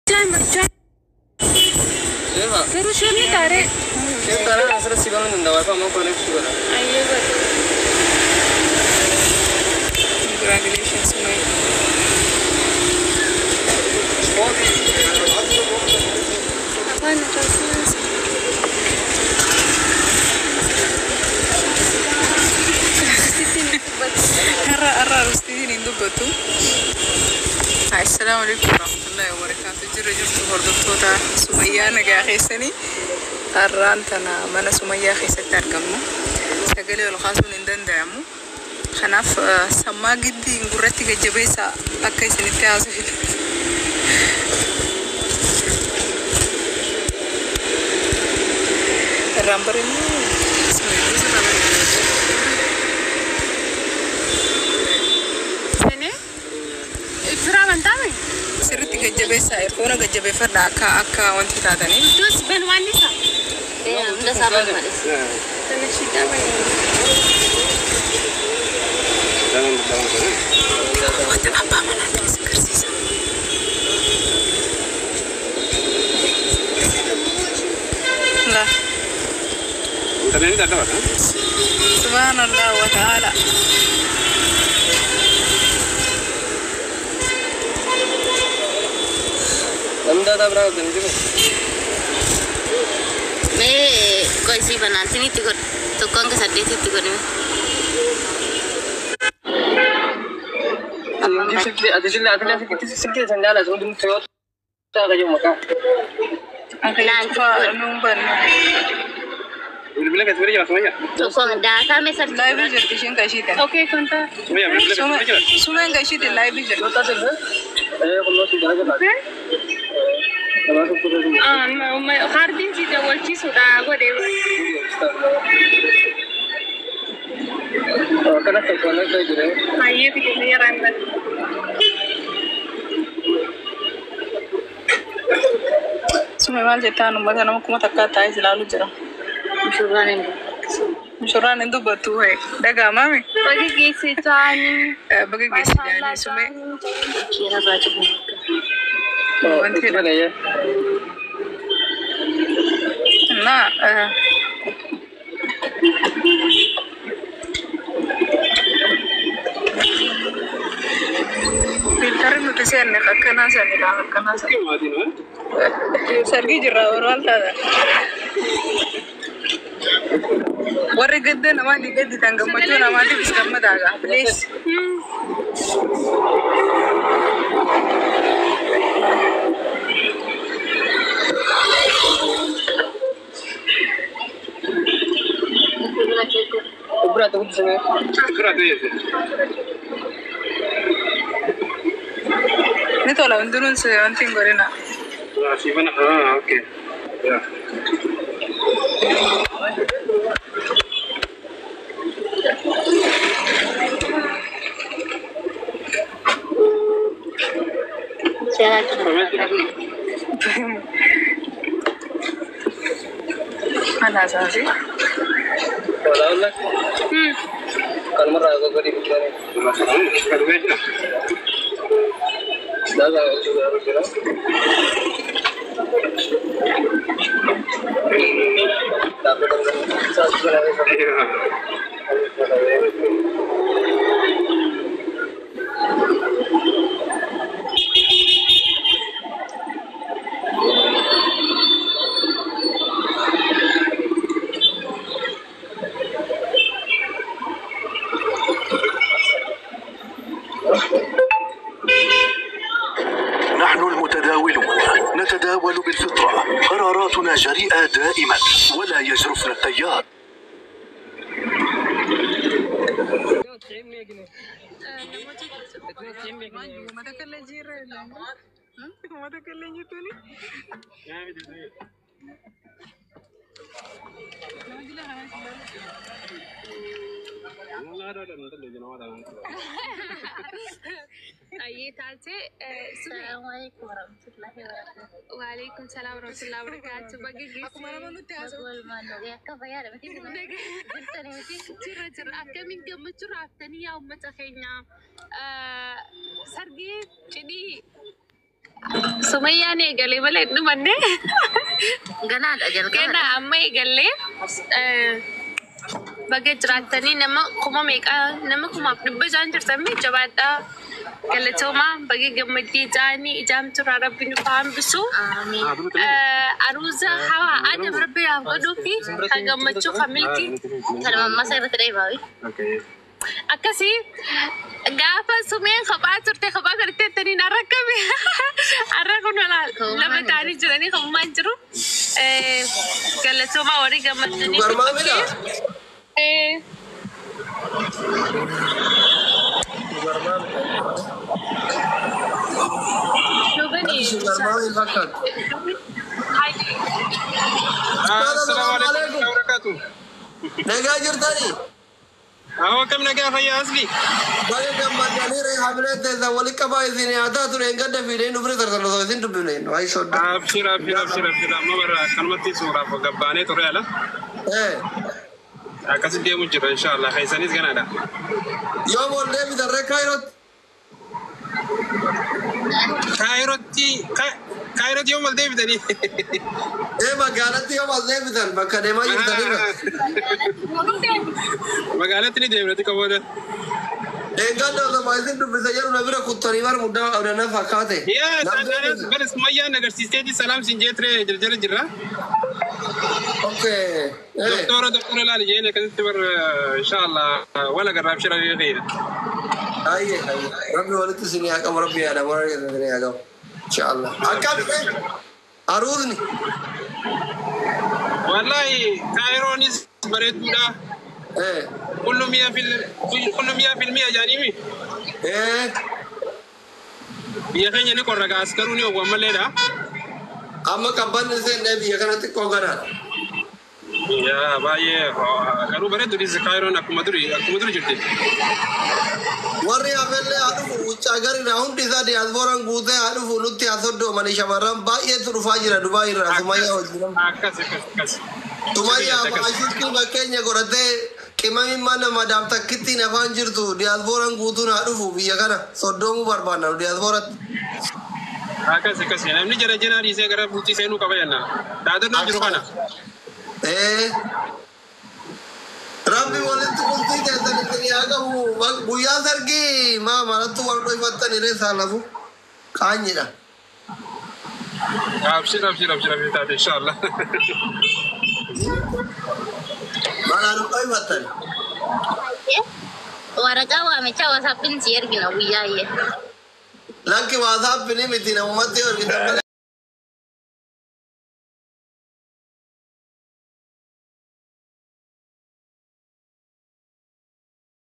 Terus ini tarik. Ini tarik asal sih kalau nunda wifi mau connect juga. Ayo betul. Congratulations May. Apa nih terus? Ara rustini nindu betul. Assalamualaikum warahmatullahi wabarakatuh. Jirajur hordoftoota Sumayyaa nagaa keessanii har'aan tana mana Sumayyaa keessatti argamu. Sagalee ol kaasuun hin danda'amu. Kanaaf sammaa giddii gurratti gajjabeessa akka isinitti haasofite. Irraan bareedu. Sirriitti gajjabeessaa ergoona gajjabeeffadha akka wanti taatanii. Dus ben waan isa. Hunda saban malis. Tanashidha baay'ee. Wanti abbaa manaa keessa agarsiisa. La. Subhanallah wa ta'ala. Anda berapa benda juga? मैं कोई सी बनाती नहीं थी तो कौन के साथ देती थी करने Ada kita sedikit sandal lah, sebelum Toyota kerja makan. Angkat number. Bila kasih beri semuanya. तो कौन डाटा में सब Live jadi sih enggak sih kan? Okay कौन था Semuanya bila kasih beri. Semua enggak sih di live jadi. Toyota tu, kalau sudah ada. मैं हर दिन चीज़ वो चीज़ होता है वो देव Karena sekolah saya juga. हाँ ये भी तो मेरा अंदर Semua mal jadi anu macam nama kuma takkan tahu selalu jera. Musyuran itu betul hai. Dah mami. बगी किसी चानी Bagi gisi jadi semua. किया बाजू Wanti Mana ya? na. Filter itu sih ane kakaknya sih ane lah kakaknya sih. Mati no? Sargi jera orang tada. Warga gede nama di gede tangga macam nama di bisa madaga. Please. Berat tu sana. Berat tu ya. Ini tu lah undurun se anting gorena. Si mana? Okey. Ya. Mana sih? Kalau nak. Kalau merah aku beri bukan. Kalau betul. Dah sudah berjalan. Tapi kalau saya sebenarnya. نحن المتداولون نتداول بالفطرة قراراتنا جريئة دائما ولا يجرفنا التيار ये ताल से Assalamualaikum warahmatullahi wabarakatuh. Waalaikumsalam warahmatullahi wabarakatuh. Bagi gisi. Aku mana malu tiasa. Betul malu. Ya kabayar. Mesti benar. Betul mesti. Cerah. Kami gemuk cerah. Tani ya umat akhirnya. Sargi jadi Sumayyaan eegalee malee dhumanne. Ganaadha jalqaba. Kenna amma eegalee baga jiraatanii nama kuma meeqaa nama kumaaf 100 jirtan jabaadhaa. Galatooma baga gammaddee jaanii ijaamtura rabbi nu faambisu. Aruuza hawa adam rabbi yaa godhuu fi kan gammachuu kan milkii. Kan mammaa isaa irratti dheebaawi. Akkasi gaafa sumeen kophaa turte kophaa kadhattee tanii arrakame arra kun lama taanii jiranii kophumaan jiru galatooma warri gammadanii Nagaa jirtanii? Kam nagaa fayyaa asli? Baay'ee gammadanii reehabilee teessaa walitti qabaa isin yaadaa ture hin gadda fiideen dhufni tartarratoo isin dubbifne waayee sodda. Abshir amma barra akkanumatti suuraaf gabbaanee ture ala. Akkasitti deemu jira inshallah keessanis ganaadha. Yoo bool deebitan ree Kaayirootti yoo mal deebitanii. Magaalatti yoo mal deebitan bakka deemaa jirtanirra. Magaalatti ni deemnati qabooda. Eeggadda osoo isin dubbisa jedhu na bira kuttanii bar muddaa qabdana fakkaate. Bara sumayyaan agarsiisteeti salaam siin jeetre jala jirra. Doktora laali jeene akkasitti bar inshallah wala garraaf shira beekee. Ayye rabbi walitti isin yaa qabu rabbi yaada mara isin yaa qabu. Inshallah. Akkam aruudni. Wallahi Kaayiroonis bareeduudha. كل 100% جانبي. بيخين يني كورا كاسكروني أو ومالي لا. أما كبان نسين نبي يكنا تكوغنا. يا باي كارو بريدو دي زكايرون أكو مدري جدي. warri afelle adufu uccagari raun disa di azboran guute adufu nutti asoddo mani shamaran baay'ee turufaa jira Dubai irraa Sumayyaa wajjin. Akkas. Sumayyaa maashirki bakkeenya godhatee qimami mana madam takkitti nafaan jirtu diyaasbooran guutuun haa dhufu biyya kana soddoomuu barbaanna diyaasbooratti. Akkas namni jara jenaa dhiisee gara bultii seenuu qaba jenna. Dhaadannoo jiru kana. Rabbi walitti bultii keessanitti haa qabu guyyaa sargii malattu wal dhoyfattan irree saalafu qaanyidha. Abshir taate inshallah. Malaan dhoyfattan. Waraqaa waamichaa WhatsApp si ergina guyyaa iyyee. Lakki WhatsApp ni miti namumatti ergitan malee.